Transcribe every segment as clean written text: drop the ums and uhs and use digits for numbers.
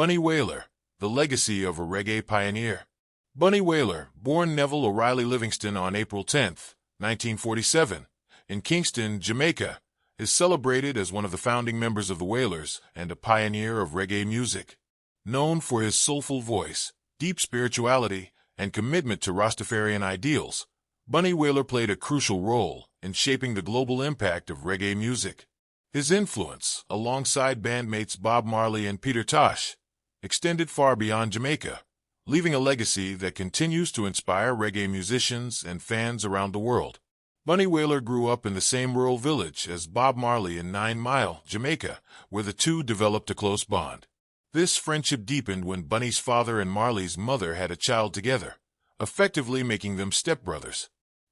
Bunny Wailer, the legacy of a reggae pioneer. Bunny Wailer, born Neville O'Riley Livingston on April 10, 1947, in Kingston, Jamaica, is celebrated as one of the founding members of the Wailers and a pioneer of reggae music. Known for his soulful voice, deep spirituality, and commitment to Rastafarian ideals, Bunny Wailer played a crucial role in shaping the global impact of reggae music. His influence, alongside bandmates Bob Marley and Tosh, extended far beyond Jamaica, leaving a legacy that continues to inspire reggae musicians and fans around the world. Bunny Wailer grew up in the same rural village as Bob Marley in 9 Mile, Jamaica, where the two developed a close bond. This friendship deepened when Bunny's father and Marley's mother had a child together, effectively making them stepbrothers.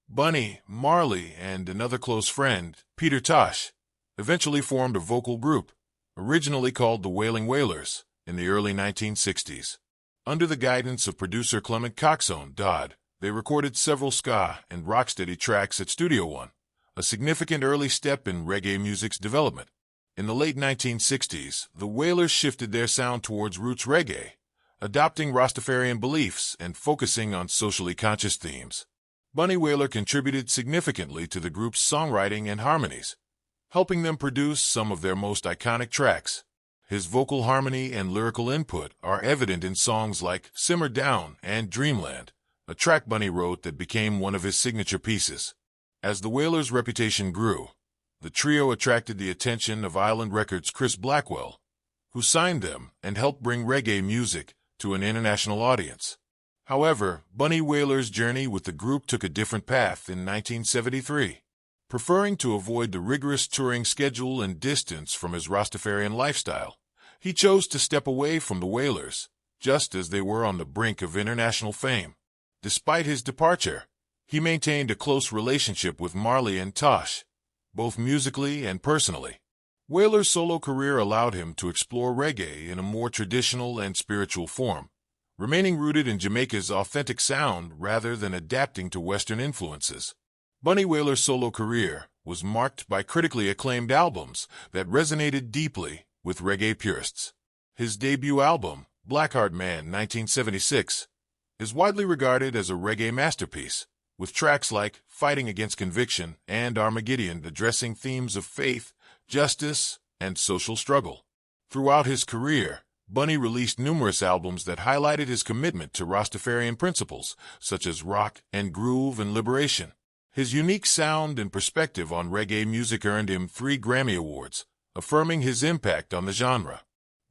Bunny, Marley, and another close friend, Tosh, eventually formed a vocal group, originally called the Wailing Wailers, in the early 1960s. Under the guidance of producer Clement Coxsone, Dodd, they recorded several ska and rocksteady tracks at Studio One, a significant early step in reggae music's development. In the late 1960s, the Wailers shifted their sound towards roots reggae, adopting Rastafarian beliefs and focusing on socially conscious themes. Bunny Wailer contributed significantly to the group's songwriting and harmonies, helping them produce some of their most iconic tracks. His vocal harmony and lyrical input are evident in songs like Simmer Down and Dreamland, a track Bunny wrote that became one of his signature pieces. As the Wailers' reputation grew, the trio attracted the attention of Island Records' Chris Blackwell, who signed them and helped bring reggae music to an international audience. However, Bunny Wailer's journey with the group took a different path in 1973. Preferring to avoid the rigorous touring schedule and distance from his Rastafarian lifestyle, he chose to step away from the Wailers, just as they were on the brink of international fame. Despite his departure, he maintained a close relationship with Marley and Tosh, both musically and personally. Wailer's solo career allowed him to explore reggae in a more traditional and spiritual form, remaining rooted in Jamaica's authentic sound rather than adapting to Western influences. Bunny Wailer's solo career was marked by critically acclaimed albums that resonated deeply with reggae purists. His debut album, Blackheart Man 1976, is widely regarded as a reggae masterpiece, with tracks like Fighting Against Conviction and Armageddon addressing themes of faith, justice, and social struggle. Throughout his career, Bunny released numerous albums that highlighted his commitment to Rastafarian principles, such as rock and groove and liberation. His unique sound and perspective on reggae music earned him 3 Grammy Awards, affirming his impact on the genre.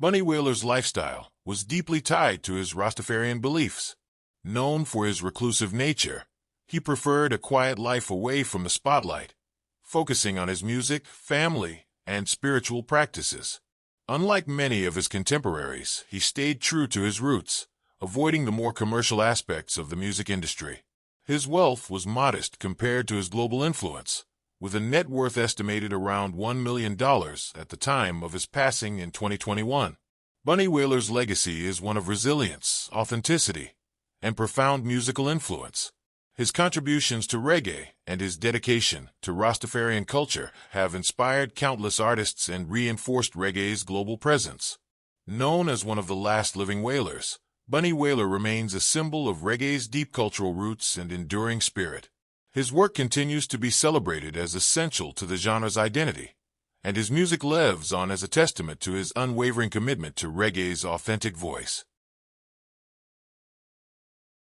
Bunny Wailer's lifestyle was deeply tied to his Rastafarian beliefs. Known for his reclusive nature, he preferred a quiet life away from the spotlight, focusing on his music, family, and spiritual practices. Unlike many of his contemporaries, he stayed true to his roots, avoiding the more commercial aspects of the music industry. His wealth was modest compared to his global influence, with a net worth estimated around $1 million at the time of his passing in 2021. Bunny Wailer's legacy is one of resilience, authenticity, and profound musical influence. His contributions to reggae and his dedication to Rastafarian culture have inspired countless artists and reinforced reggae's global presence. Known as one of the last living Wailers, Bunny Wailer remains a symbol of reggae's deep cultural roots and enduring spirit. His work continues to be celebrated as essential to the genre's identity, and his music lives on as a testament to his unwavering commitment to reggae's authentic voice.